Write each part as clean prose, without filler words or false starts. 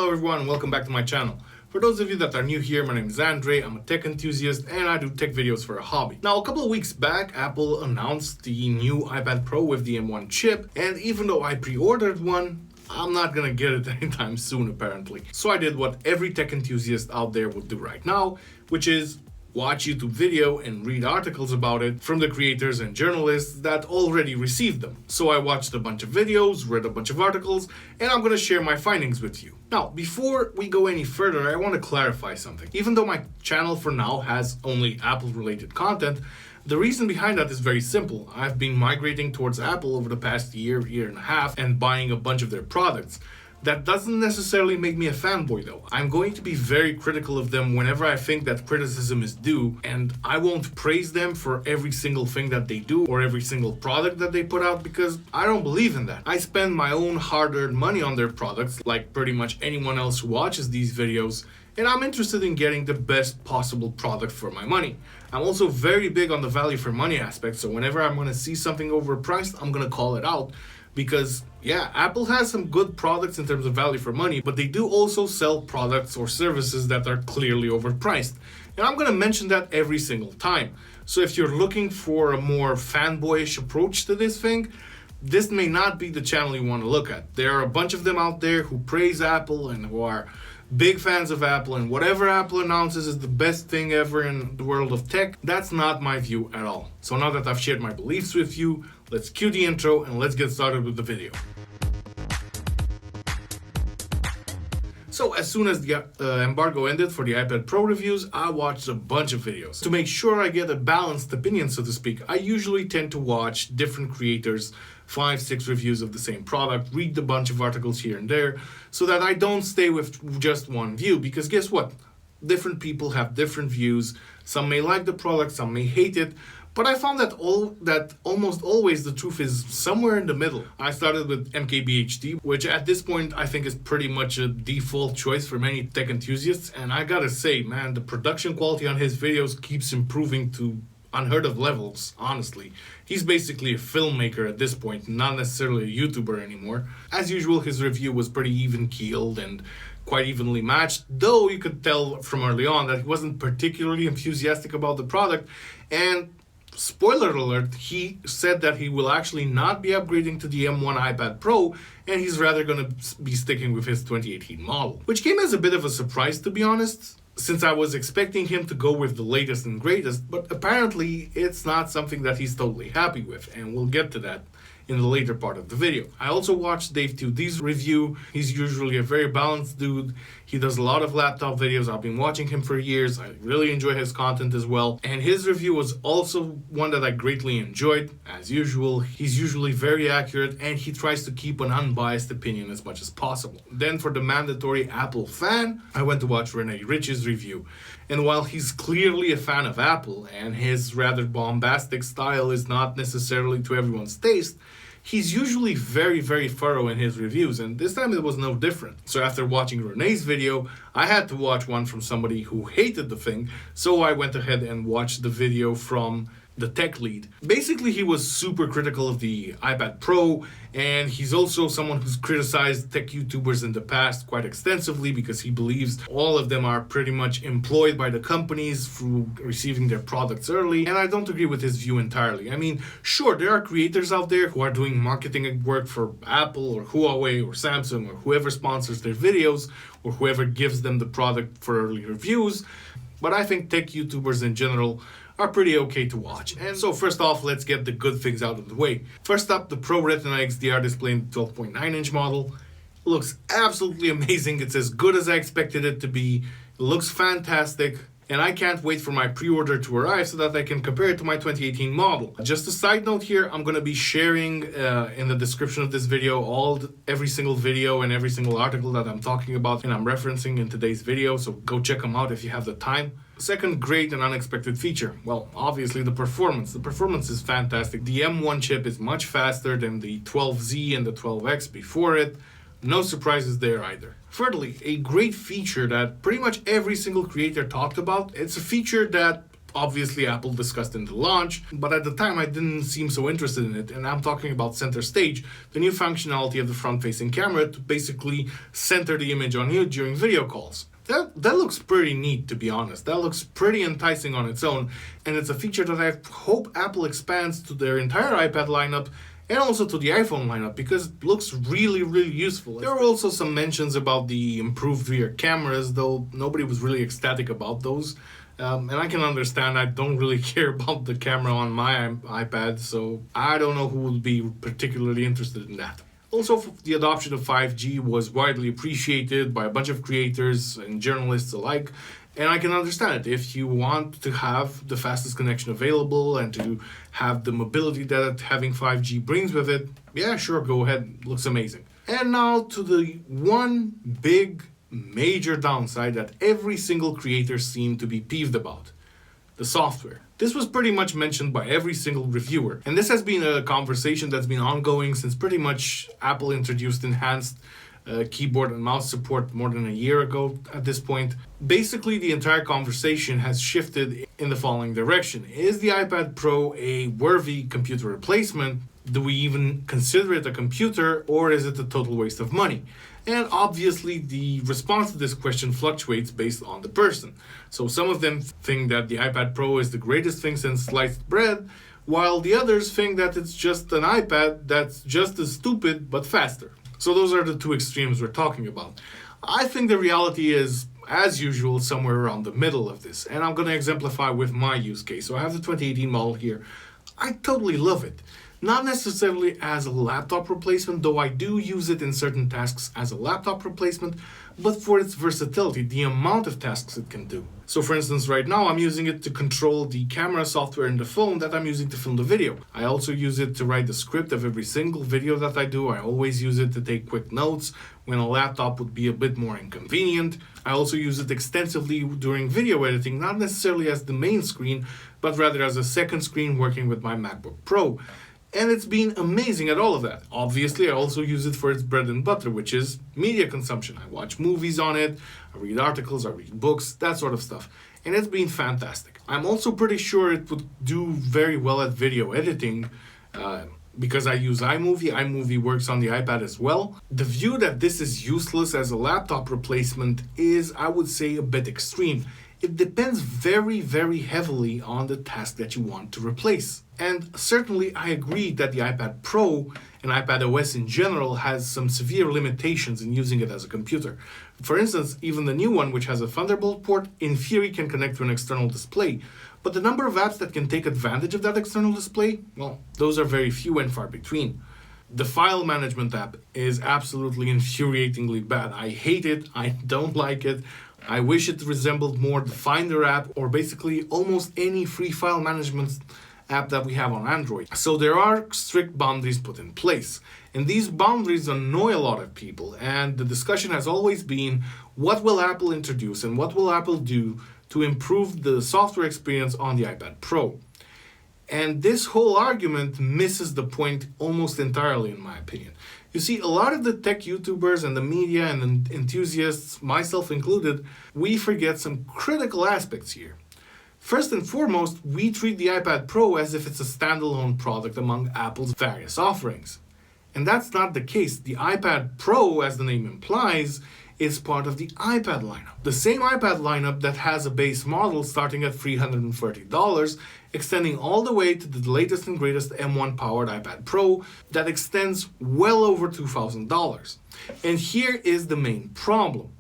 Hello everyone, welcome back to my channel. For those of you that are new here, my name is Andrei, I'm a tech enthusiast and I do tech videos for a hobby. Now, a couple of weeks back, Apple announced the new iPad Pro with the M1 chip, and even though I pre-ordered one, I'm not gonna get it anytime soon apparently. So I did what every tech enthusiast out there would do right now, which is watch YouTube video and read articles about it from the creators and journalists that already received them. So I watched a bunch of videos, read a bunch of articles, and I'm gonna share my findings with you. Now, before we go any further, I want to clarify something. Even though my channel for now has only Apple-related content, the reason behind that is very simple. I've been migrating towards Apple over the past year and a half, and buying a bunch of their products. That doesn't necessarily make me a fanboy though. I'm going to be very critical of them whenever I think that criticism is due, and I won't praise them for every single thing that they do or every single product that they put out because I don't believe in that. I spend my own hard-earned money on their products like pretty much anyone else who watches these videos, and I'm interested in getting the best possible product for my money. I'm also very big on the value for money aspect, so whenever I'm going to see something overpriced, I'm going to call it out. Because, yeah, Apple has some good products in terms of value for money, but they do also sell products or services that are clearly overpriced. And I'm going to mention that every single time. So if you're looking for a more fanboyish approach to this thing, this may not be the channel you want to look at. There are a bunch of them out there who praise Apple and who are big fans of Apple, and whatever Apple announces is the best thing ever in the world of tech. That's not my view at all. So now that I've shared my beliefs with you, let's cue the intro and let's get started with the video. So as soon as the embargo ended for the iPad Pro reviews, I watched a bunch of videos. To make sure I get a balanced opinion, so to speak, I usually tend to watch different creators, 5-6 reviews of the same product, read a bunch of articles here and there, so that I don't stay with just one view, because guess what? Different people have different views. Some may like the product, some may hate it, but I found that almost always the truth is somewhere in the middle. I started with MKBHD, which at this point I think is pretty much a default choice for many tech enthusiasts, and I gotta say, man, the production quality on his videos keeps improving to unheard of levels, honestly. He's basically a filmmaker at this point, not necessarily a YouTuber anymore. As usual, his review was pretty even-keeled and quite evenly matched, though you could tell from early on that he wasn't particularly enthusiastic about the product, and spoiler alert, he said that he will actually not be upgrading to the M1 iPad Pro, and he's rather going to be sticking with his 2018 model. Which came as a bit of a surprise, to be honest, since I was expecting him to go with the latest and greatest, but apparently it's not something that he's totally happy with, and we'll get to that in the later part of the video. I also watched Dave 2D's review. He's usually a very balanced dude. He does a lot of laptop videos. I've been watching him for years. I really enjoy his content as well. And his review was also one that I greatly enjoyed. As usual, he's usually very accurate and he tries to keep an unbiased opinion as much as possible. Then for the mandatory Apple fan, I went to watch Rene Ritchie's review. And while he's clearly a fan of Apple and his rather bombastic style is not necessarily to everyone's taste, he's usually very thorough in his reviews, and this time it was no different. So after watching Rene's video, I had to watch one from somebody who hated the thing, so I went ahead and watched the video from the tech lead. Basically, he was super critical of the iPad Pro, and he's also someone who's criticized tech YouTubers in the past quite extensively because he believes all of them are pretty much employed by the companies through receiving their products early, and I don't agree with his view entirely. I mean, sure, there are creators out there who are doing marketing work for Apple or Huawei or Samsung or whoever sponsors their videos or whoever gives them the product for early reviews, but I think tech YouTubers in general are pretty okay to watch. And so first off, let's get the good things out of the way. First up, the Pro Retina XDR display in the 12.9-inch model. It looks absolutely amazing. It's as good as I expected it to be. It looks fantastic. And I can't wait for my pre-order to arrive so that I can compare it to my 2018 model. Just a side note here, I'm going to be sharing in the description of this video every single video and every single article that I'm talking about and I'm referencing in today's video, so go check them out if you have the time. Second great and unexpected feature, well, obviously the performance. The performance is fantastic. The M1 chip is much faster than the 12Z and the 12X before it. No surprises there either. Thirdly, a great feature that pretty much every single creator talked about. It's a feature that obviously Apple discussed in the launch, but at the time I didn't seem so interested in it, and I'm talking about Center Stage, the new functionality of the front-facing camera to basically center the image on you during video calls. That looks pretty neat, to be honest. That looks pretty enticing on its own, and it's a feature that I hope Apple expands to their entire iPad lineup and also to the iPhone lineup, because it looks really, really useful. There were also some mentions about the improved rear cameras, though nobody was really ecstatic about those. And I can understand, I don't really care about the camera on my iPad, so I don't know who would be particularly interested in that. Also, the adoption of 5G was widely appreciated by a bunch of creators and journalists alike, and I can understand it. If you want to have the fastest connection available and to have the mobility that having 5G brings with it, yeah, sure, go ahead, looks amazing. And now to the one big major downside that every single creator seemed to be peeved about: the software. This was pretty much mentioned by every single reviewer, and this has been a conversation that's been ongoing since pretty much Apple introduced enhanced keyboard and mouse support more than a year ago at this point. Basically, the entire conversation has shifted in the following direction. Is the iPad Pro a worthy computer replacement? Do we even consider it a computer, or is it a total waste of money? And obviously, the response to this question fluctuates based on the person. So some of them think that the iPad Pro is the greatest thing since sliced bread, while the others think that it's just an iPad that's just as stupid but faster. So those are the two extremes we're talking about. I think the reality is, as usual, somewhere around the middle of this, and I'm going to exemplify with my use case. So I have the 2018 model here. I totally love it. Not necessarily as a laptop replacement, though I do use it in certain tasks as a laptop replacement, but for its versatility, the amount of tasks it can do. So for instance, right now I'm using it to control the camera software in the phone that I'm using to film the video. I also use it to write the script of every single video that I do. I always use it to take quick notes when a laptop would be a bit more inconvenient. I also use it extensively during video editing, not necessarily as the main screen, but rather as a second screen working with my MacBook Pro. And it's been amazing at all of that. Obviously, I also use it for its bread and butter, which is media consumption. I watch movies on it, I read articles, I read books, that sort of stuff. And it's been fantastic. I'm also pretty sure it would do very well at video editing, because I use iMovie. iMovie works on the iPad as well. The view that this is useless as a laptop replacement is, I would say, a bit extreme. It depends very, very heavily on the task that you want to replace. And certainly I agree that the iPad Pro and iPadOS in general has some severe limitations in using it as a computer. For instance, even the new one, which has a Thunderbolt port, in theory can connect to an external display. But the number of apps that can take advantage of that external display, well, those are very few and far between. The file management app is absolutely infuriatingly bad. I hate it. I don't like it. I wish it resembled more the Finder app, or basically almost any free file management app that we have on Android. So there are strict boundaries put in place, and these boundaries annoy a lot of people, and the discussion has always been, what will Apple introduce and what will Apple do to improve the software experience on the iPad Pro? And this whole argument misses the point almost entirely, in my opinion. You see, a lot of the tech YouTubers and the media and the enthusiasts, myself included, we forget some critical aspects here. First and foremost, we treat the iPad Pro as if it's a standalone product among Apple's various offerings. And that's not the case. The iPad Pro, as the name implies, is part of the iPad lineup. The same iPad lineup that has a base model starting at $330, extending all the way to the latest and greatest M1 powered iPad Pro that extends well over $2,000. And here is the main problem.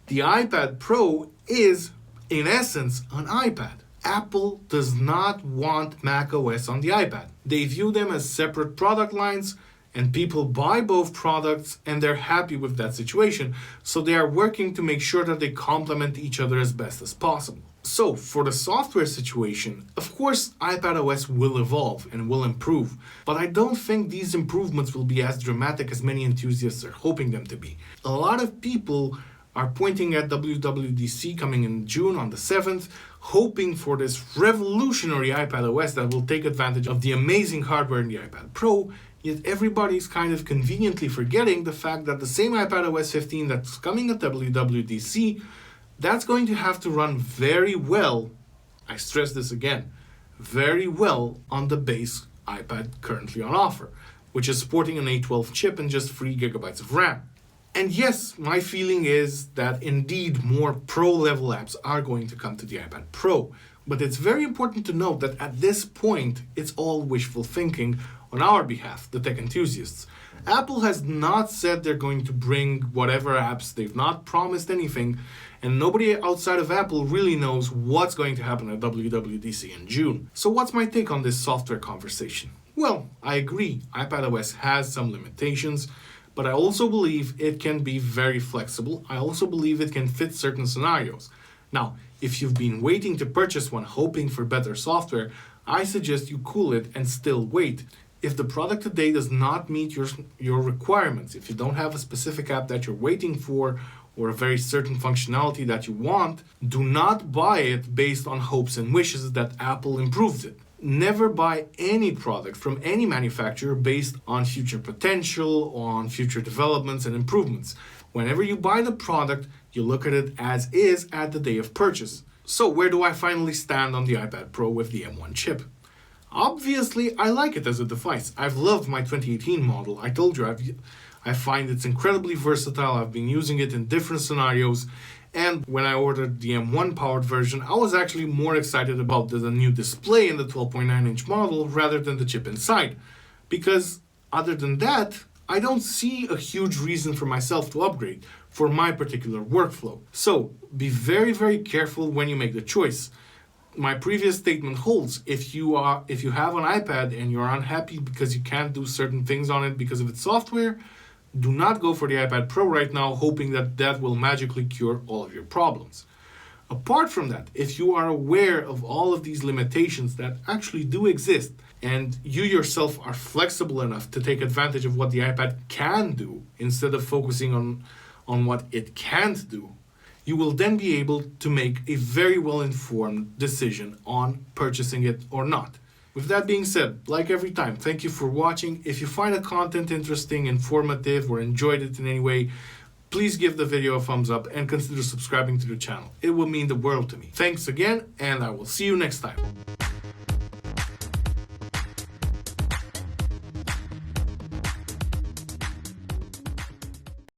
The iPad Pro is, in essence, an iPad. Apple does not want macOS on the iPad. They view them as separate product lines, and people buy both products and they're happy with that situation. So they are working to make sure that they complement each other as best as possible. So for the software situation, of course iPadOS will evolve and will improve, but I don't think these improvements will be as dramatic as many enthusiasts are hoping them to be. A lot of people are pointing at WWDC coming in June on the 7th, hoping for this revolutionary iPadOS that will take advantage of the amazing hardware in the iPad Pro, yet everybody's kind of conveniently forgetting the fact that the same iPadOS 15 that's coming at WWDC, that's going to have to run very well I stress this again, very well on the base iPad currently on offer, which is sporting an A12 chip and just 3 gigabytes of RAM. And yes, my feeling is that indeed more pro level apps are going to come to the iPad Pro, but it's very important to note that at this point, it's all wishful thinking on our behalf, the tech enthusiasts. Apple has not said they're going to bring whatever apps, they've not promised anything, and nobody outside of Apple really knows what's going to happen at WWDC in June. So what's my take on this software conversation? Well, I agree, iPadOS has some limitations, but I also believe it can be very flexible. I also believe it can fit certain scenarios. Now, if you've been waiting to purchase one hoping for better software, I suggest you cool it and still wait. If the product today does not meet your requirements, if you don't have a specific app that you're waiting for or a very certain functionality that you want, do not buy it based on hopes and wishes that Apple improves it. Never buy any product from any manufacturer based on future potential, on future developments and improvements. Whenever you buy the product, you look at it as is at the day of purchase. So where do I finally stand on the iPad Pro with the M1 chip? Obviously, I like it as a device. I've loved my 2018 model. I told you, I find it's incredibly versatile. I've been using it in different scenarios. And when I ordered the M1 powered version, I was actually more excited about the new display in the 12.9-inch model rather than the chip inside. Because other than that, I don't see a huge reason for myself to upgrade for my particular workflow. So be very, very careful when you make the choice. My previous statement holds. If you have an iPad and you're unhappy because you can't do certain things on it because of its software, do not go for the iPad Pro right now hoping that will magically cure all of your problems. Apart from that, if you are aware of all of these limitations that actually do exist and you yourself are flexible enough to take advantage of what the iPad can do instead of focusing on what it can't do, you will then be able to make a very well-informed decision on purchasing it or not. With that being said, like every time, thank you for watching. If you find the content interesting, informative, or enjoyed it in any way, please give the video a thumbs up and consider subscribing to the channel. It will mean the world to me. Thanks again, and I will see you next time.